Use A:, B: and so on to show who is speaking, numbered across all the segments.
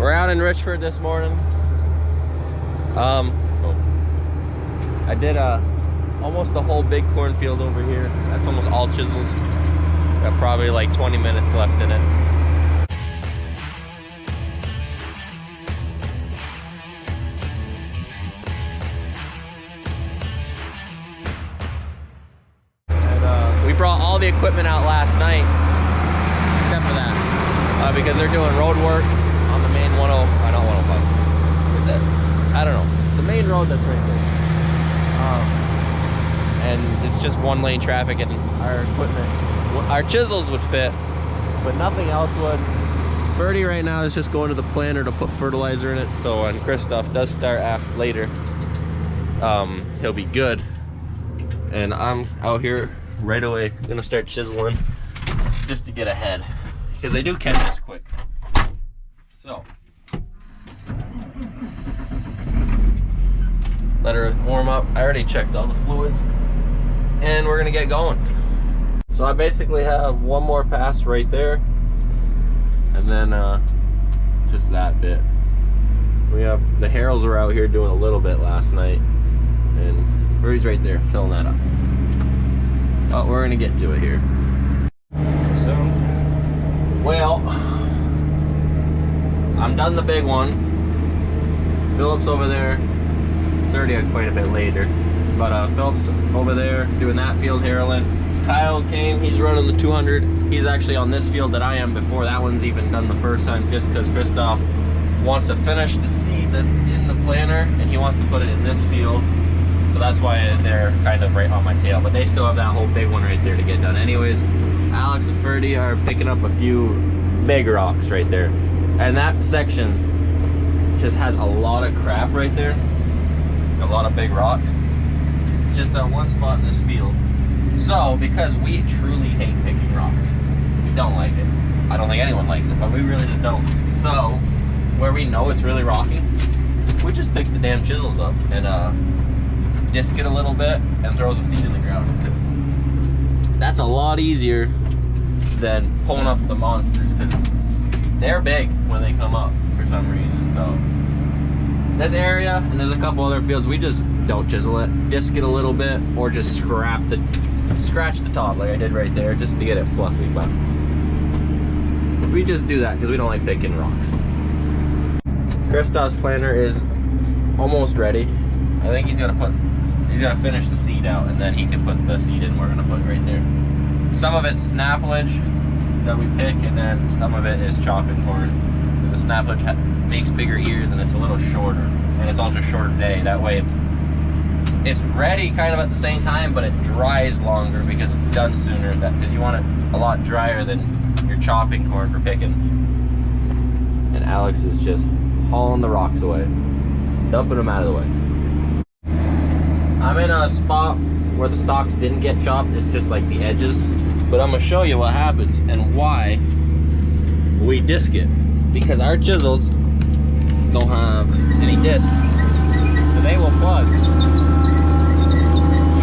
A: We're out in Richford this morning. I did almost the whole big cornfield over here. That's almost all chiseled. Got probably like 20 minutes left in it. And we brought all the equipment out last night, except for that, because they're doing road work on the main not 105. Is it? I don't know. The main road that's right there. And it's just one lane traffic, and our equipment, our chisels would fit, but nothing else would. Ferdy right now is just going to the planter to put fertilizer in it, so when Christoph does start later, he'll be good. And I'm out here right away, gonna start chiseling just to get ahead, because they do catch us quick. So let her warm up. I already checked all the fluids, and we're gonna get going. So I basically have one more pass right there, and then just that bit. We have the Harrells were out here doing a little bit last night, and Furry's right there filling that up. But we're gonna get to it here. Well, I'm done the big one. Philip's over there. It's already quite a bit later, but Philip's over there doing that field harrowing. Kyle came, he's running the 200. He's actually on this field that I am before that one's even done the first time, just because Christoph wants to finish the seed that's in the planter, and he wants to put it in this field. So that's why they're kind of right on my tail, but they still have that whole big one right there to get done. Anyways, Alex and Ferdy are picking up a few big rocks right there. And that section just has a lot of crap right there. A lot of big rocks. Just that one spot in this field. So, because we truly hate picking rocks, we don't like it. I don't think anyone likes it, but we really just don't. So, where we know it's really rocky, we just pick the damn chisels up and disc it a little bit and throw some seed in the ground, because that's a lot easier than pulling up the monsters, because they're big when they come up for some reason. So this area, and there's a couple other fields, we just don't chisel it, disc it a little bit, or just scratch the top like I did right there, just to get it fluffy. But we just do that because we don't like picking rocks. Christoph's planter is almost ready. I think he's gonna finish the seed out, and then he can put the seed in we're gonna put right there. Some of it's snaplage that we pick, and then some of it is chopping corn. Because the snaplage makes bigger ears, and it's a little shorter, and it's also shorter day. That way it's ready kind of at the same time, but it dries longer because it's done sooner. Because you want it a lot drier than your chopping corn for picking. And Alex is just hauling the rocks away, dumping them out of the way. I'm in a spot where the stalks didn't get chopped. It's just like the edges. But I'm gonna show you what happens and why we disc it. Because our chisels don't have any discs, so they will plug. You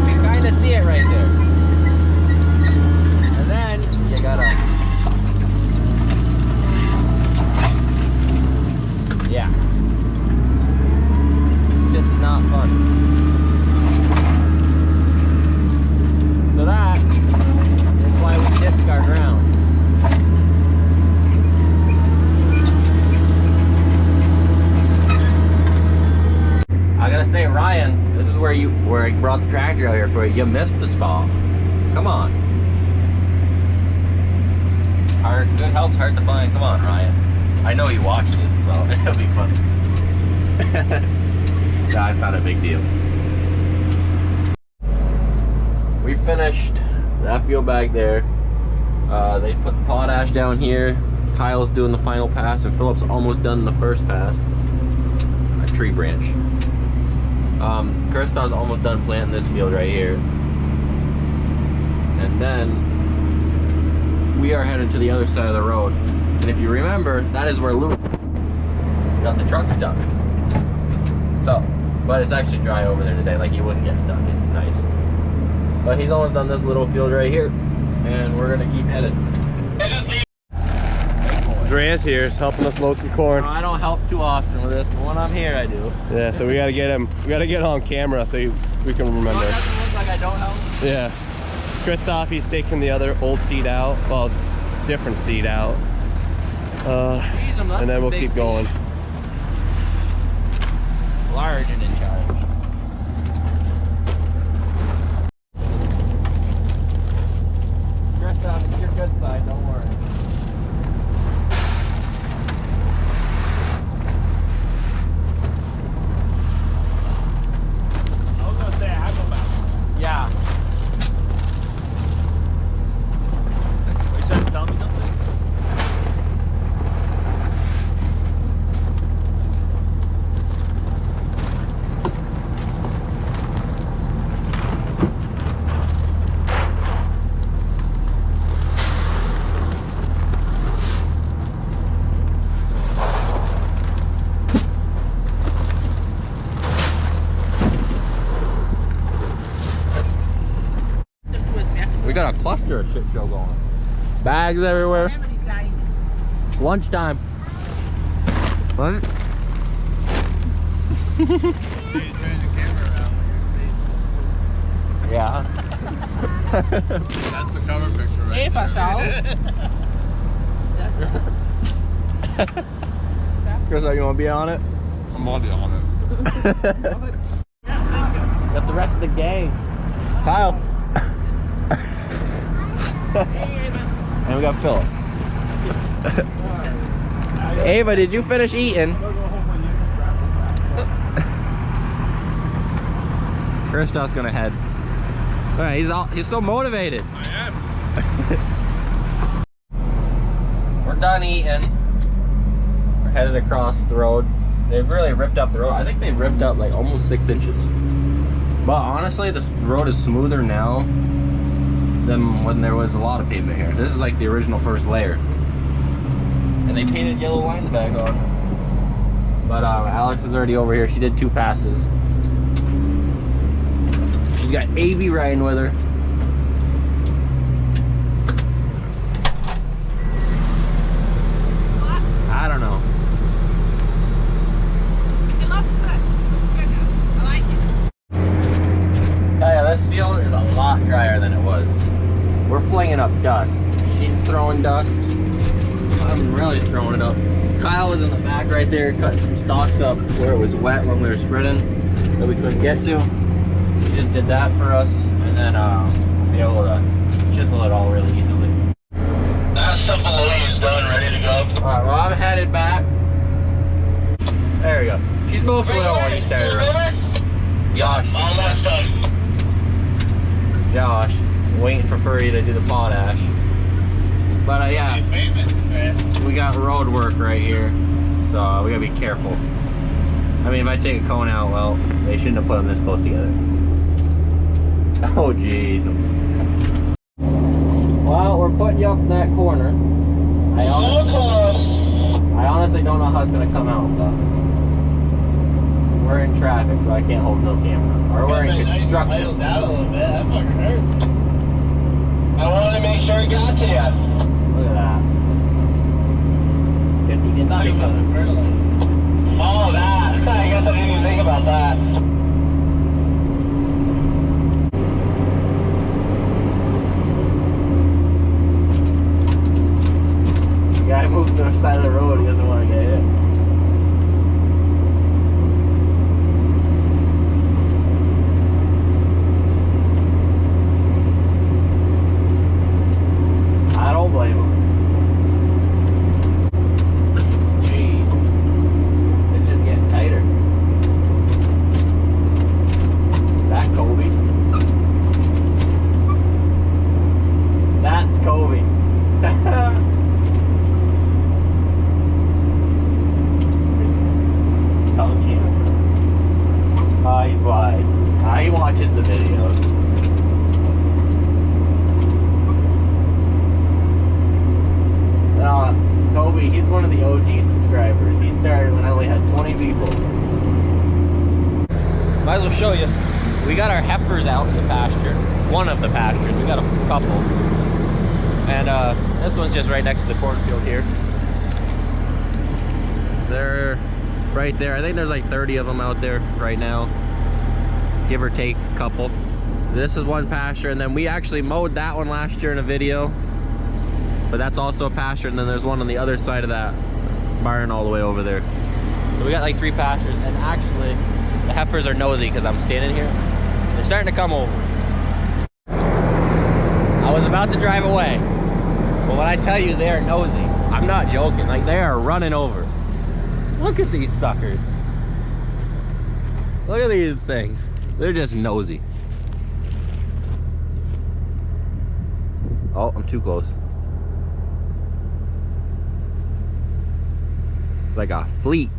A: can kind of see it right there. And then you gotta, yeah, it's just not fun. So that is why we disc our ground. I gotta say, Ryan, this is where I brought the tractor out here for you. You missed the spot. Come on. Good help's hard to find. Come on, Ryan. I know you watch this, so it'll be funny. Nah, it's not a big deal. We finished that field back there. They put the potash down here. Kyle's doing the final pass, and Philip's almost done the first pass. A tree branch. Christoph's almost done planting this field right here. And then we are headed to the other side of the road. And if you remember, that is where Luke got the truck stuck. So, but it's actually dry over there today, like he wouldn't get stuck. It's nice. But he's almost done this little field right here, and we're gonna keep headed. Big boy.
B: Andreas here is helping us load some corn.
A: I don't help too often with this, but when I'm here, I do.
B: Yeah, so we gotta get him. We gotta get on camera so we can remember.
A: It doesn't look like I don't help.
B: Yeah. Christoph, he's taking the other old seat out. Well, different seat out. And then we'll keep going.
A: Large and in charge. Christoph, it's your good side, don't worry. Yeah. Are you trying to tell me something? We got a cluster shit show going. Bags everywhere. It's lunchtime. What? Yeah.
C: That's the cover picture right there.
A: Chris, are you want to be on it?
C: I'm already on it.
A: Got the rest of the gang. Kyle. And we got Philip. Ava, did you finish eating? Christoph's gonna head. All right, he's so motivated.
C: I am.
A: We're done eating. We're headed across the road. They've really ripped up the road. I think they've ripped up like almost 6 inches. But honestly, this road is smoother now than when there was a lot of pavement here. This is like the original first layer. And they painted yellow lines back on. But Alex is already over here. She did 2 passes. She's got AV riding with her. I don't know.
D: It looks good. Looks good now. I like it.
A: Yeah, this field is a lot drier than it was. We're flinging up dust. She's throwing dust. I'm really throwing it up. Kyle was in the back right there cutting some stalks up where it was wet when we were spreading that we couldn't get to. He just did that for us, and then we'll be able to chisel it all really easily.
E: That stuff below you is done, ready to go.
A: Alright, well I'm headed back. There we go. She smokes a little when you started her. Josh.
E: All that stuff.
A: Josh. Waiting for Furry to do the potash. But yeah, we got road work right here, so we gotta be careful. I mean, if I take a cone out, well, they shouldn't have put them this close together. Oh jeez. Well, we're putting you up in that corner. I honestly don't know how it's gonna come out, but we're in traffic, so I can't hold no camera. Or we're in construction.
E: Down a little bit. That fucking hurts. I wanted to make sure it got to you.
A: Look at that. Get the instinct on it.
E: Oh, that. I guess I didn't even think about that.
A: The guy moved to the side of the road, he doesn't want to get hit. I don't blame him. Jeez. It's just getting tighter. Is that Kobe? That's Kobe. Tell him. He lied. He watches the videos. Kobe, he's one of the OG subscribers. He started when I only had 20 people. Might as well show you. We got our heifers out in the pasture. One of the pastures. We got a couple. And this one's just right next to the cornfield here. right there. I think there's like 30 of them out there right now, give or take a couple. This is one pasture, and then we actually mowed that one last year in a video, but that's also a pasture. And then there's one on the other side of that barn all the way over there. So we got like 3 pastures, and actually the heifers are nosy because I'm standing here. They're starting to come over. I was about to drive away, but when I tell you they are nosy, I'm not joking. Like, they are running over. Look at these suckers. Look at these things. They're just nosy. Oh, I'm too close. It's like a fleet.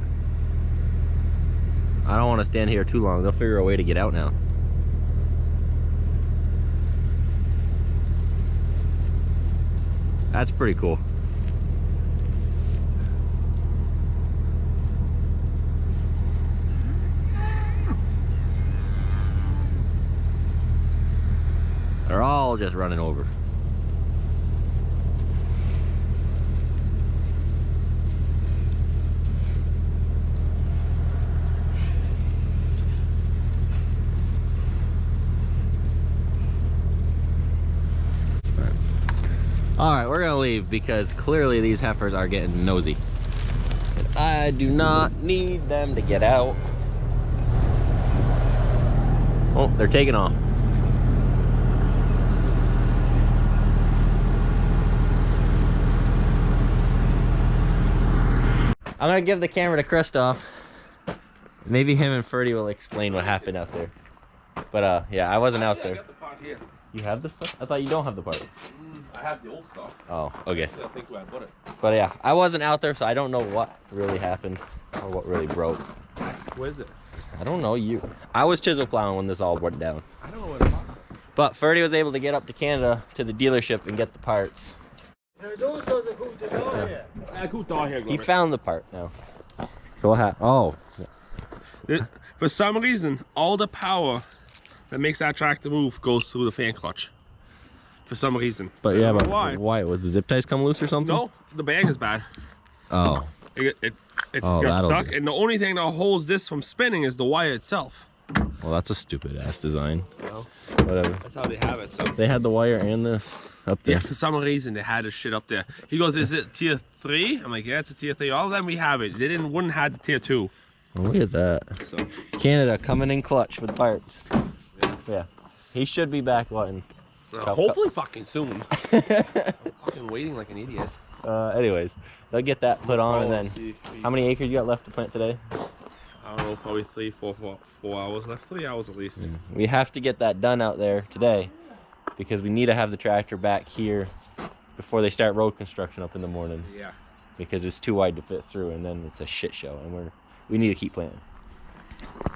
A: I don't want to stand here too long. They'll figure a way to get out now. That's pretty cool. They're all just running over. All right, we're gonna leave because clearly these heifers are getting nosy. And I do not need them to get out. Oh, they're taking off. I'm gonna give the camera to Christoph. Maybe him and Ferdy will explain what happened out there. But yeah, I wasn't out there.
C: I got the part here.
A: You have the stuff? I thought you don't have the part.
C: I have the old stuff.
A: Oh, okay.
C: I think where I put it.
A: But yeah, I wasn't out there, so I don't know what really happened or what really broke.
C: Where is it?
A: I don't know. I was chisel plowing when this all went down.
C: I don't know where it's at.
A: But Ferdy was able to get up to Canada to the dealership and get the parts. He found the part now. Go ahead. Oh.
C: For some reason, all the power that makes that tractor move goes through the fan clutch. For some reason.
A: But yeah, but
C: why?
A: Would the zip ties come loose or something?
C: No, the bag is bad.
A: Oh.
C: It's
A: Oh,
C: got
A: that'll
C: stuck,
A: do.
C: and the only thing that holds this from spinning is the wire itself.
A: Well, that's a stupid ass design.
C: Well,
A: Whatever.
C: that's how they have it. So
A: They had the wire and this up there.
C: yeah, for some reason they had this shit up there. He goes, "Is it tier 3?" I'm like, "Yeah, it's a tier 3." All of them we have it. They wouldn't have the tier 2.
A: Oh, look at that.
C: So
A: Canada coming in clutch with parts. Yeah. He should be back in.
C: hopefully fucking soon. I'm fucking waiting like an idiot.
A: Anyways, they'll get that put on, and then
C: See,
A: how many acres you got left to plant today?
C: I don't know, probably 4 hours left. 3 hours at least.
A: We have to get that done out there today because we need to have the tractor back here before they start road construction up in the morning,
C: Yeah.
A: because it's too wide to fit through, and then it's a shit show, and we need to keep planting.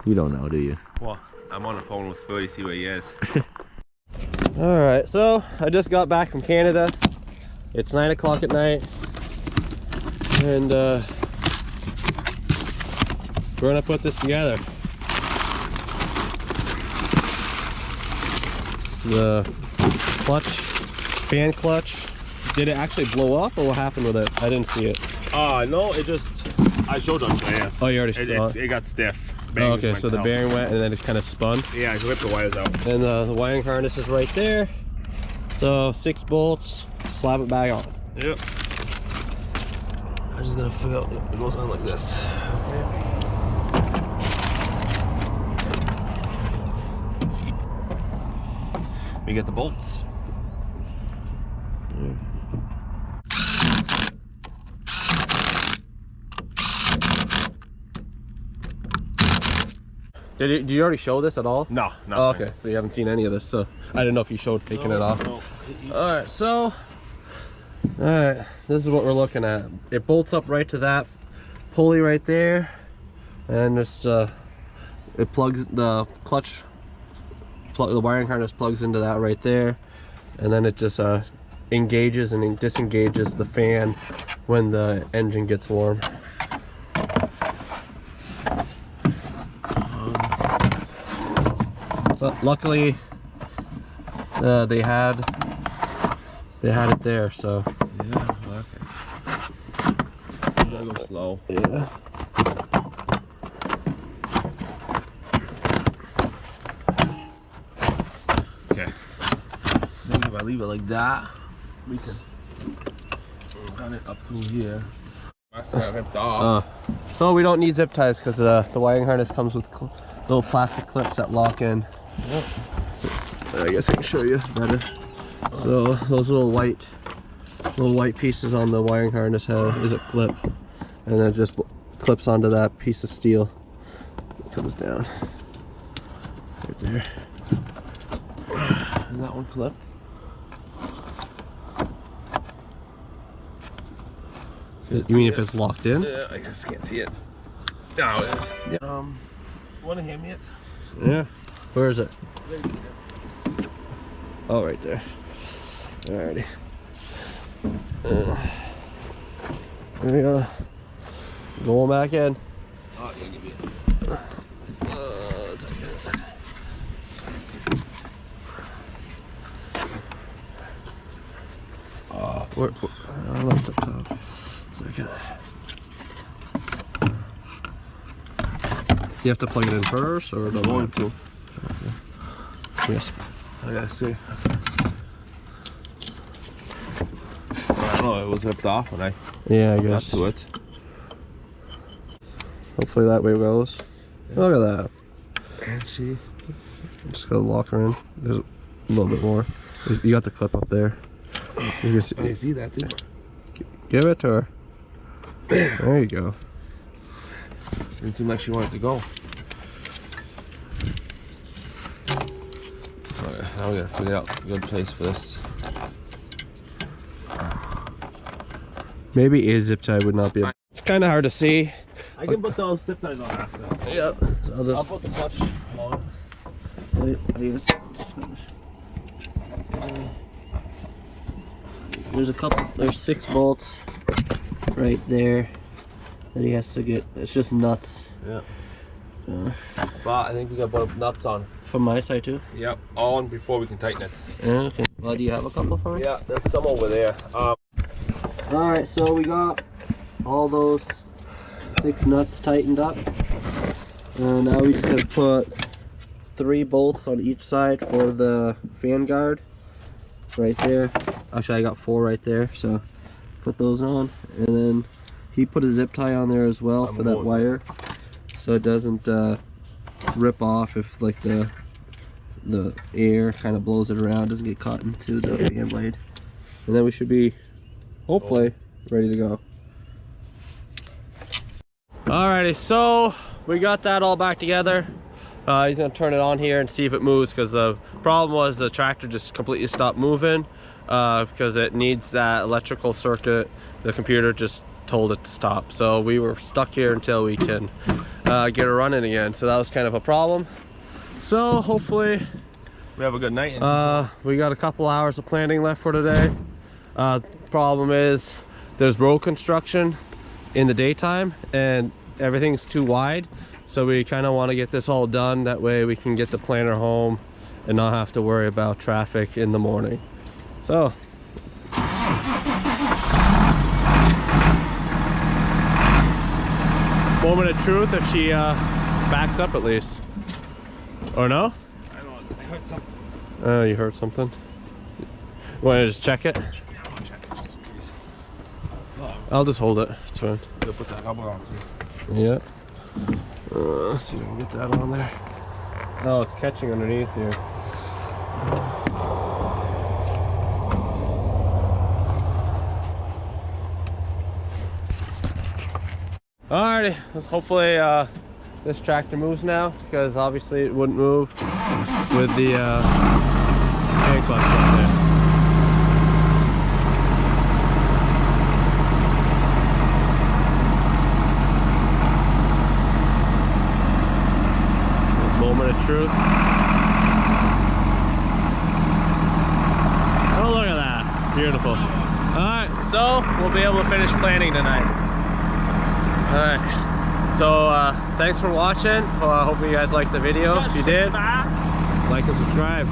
A: You don't know, do you?
C: Well, I'm on the phone with Ferdy, see where he is.
B: All right, so I just got back from Canada. It's 9 o'clock at night, and we're gonna put this together. The clutch, fan clutch, did it actually blow up, or what happened with it? I didn't see it.
C: No, I showed on JS.
B: Oh, you already saw it?
C: It got stiff.
B: Oh,
C: Bearings
B: okay,
C: went
B: so the
C: out.
B: bearing went and then it kind of spun.
C: Yeah, I ripped the wires out.
B: And the wiring harness is right there. So 6 bolts, slap it back on.
C: Yep. I'm just gonna figure out, it goes on like this. We get the bolts.
B: Did you already show this at all?
C: No, no.
B: Oh, okay, so you haven't seen any of this, so I didn't know if you showed taking it off.
C: No.
B: Alright, so this is what we're looking at. It bolts up right to that pulley right there, and just it plugs the clutch, the wiring harness plugs into that right there, and then it just engages and disengages the fan when the engine gets warm. But luckily they had it there, so
C: Yeah, okay. You gotta go slow.
B: yeah.
C: leave it like that, we can run it up through here. Must have got ripped off.
B: So we don't need zip ties because the wiring harness comes with little plastic clips that lock in.
C: Yep.
B: So, I guess I can show you better. So those little white pieces on the wiring harness is a clip, and it just clips onto that piece of steel. It comes down right there.
C: Is that one clip?
B: You mean if it's locked in?
C: Yeah, I just can't see it. No, it is. Yeah. Want to hand me it?
B: Yeah. Where is it? Oh, right there. Alrighty. There we go. Going back in.
C: Oh, I'll give you it.
B: Where, I don't know what's up top. Second. You have to plug it in first, or don't
C: Going to.
B: Okay. Yes.
C: I gotta see. I don't know, it was ripped off when I
B: Yeah, I
C: got
B: guess.
C: to it.
B: Hopefully that way it goes.
C: Yeah.
B: Look at that.
C: And she.
B: Just gotta lock her in. There's a little bit more. You got the clip up there. You can see,
C: I see that too.
B: give it to her. There you go.
C: Didn't seem like she wanted to go. Alright, now we gotta figure out a good place for this.
B: Maybe a zip tie would not be. It's kind of hard to see.
C: I can put those zip ties on after.
B: Yeah. So I'll just.
C: put the clutch on.
B: There's a couple. There's 6 bolts right there that he has to get. It's just nuts.
C: Yeah. But I think we got both nuts on.
B: From my side too.
C: Yep, on before we can tighten it.
B: Okay. Well, do you have a couple for me?
C: Yeah, there's some over there.
B: All right. So we got all those 6 nuts tightened up, and now we just gotta put 3 bolts on each side for the fan guard. Right there. Actually, I got 4 right there. So put those on, and then he put a zip tie on there as well for that wire, so it doesn't rip off if like the air kind of blows it around, doesn't get caught into the fan blade, and then we should be hopefully ready to go. Alrighty, so we got that all back together. He's gonna turn it on here and see if it moves, because the problem was the tractor just completely stopped moving because it needs that electrical circuit. The computer just told it to stop, so we were stuck here until we can get it running again. So that was kind of a problem. So hopefully
C: We have a good night.
B: we got a couple hours of planning left for today. Problem is there's road construction in the daytime and everything's too wide, so we kind of want to get this all done, that way we can get the planter home and not have to worry about traffic in the morning. So moment of truth if she backs up at least, or no?
C: I don't know, I heard something.
B: Oh, you heard something? You want to just check it?
C: Yeah, I'll check it just in case.
B: I'll just hold it, it's fine.
C: We'll put that rubber on too.
B: Yeah. Let's see if we can get that on there. Oh, it's catching underneath here. Alrighty, let's hopefully this tractor moves now, because obviously it wouldn't move with the hand clutch up there. Moment of truth. Oh, look at that. Beautiful. Alright, so we'll be able to finish planning tonight. Alright, so thanks for watching. Hope you guys liked the video. If you did, like and subscribe.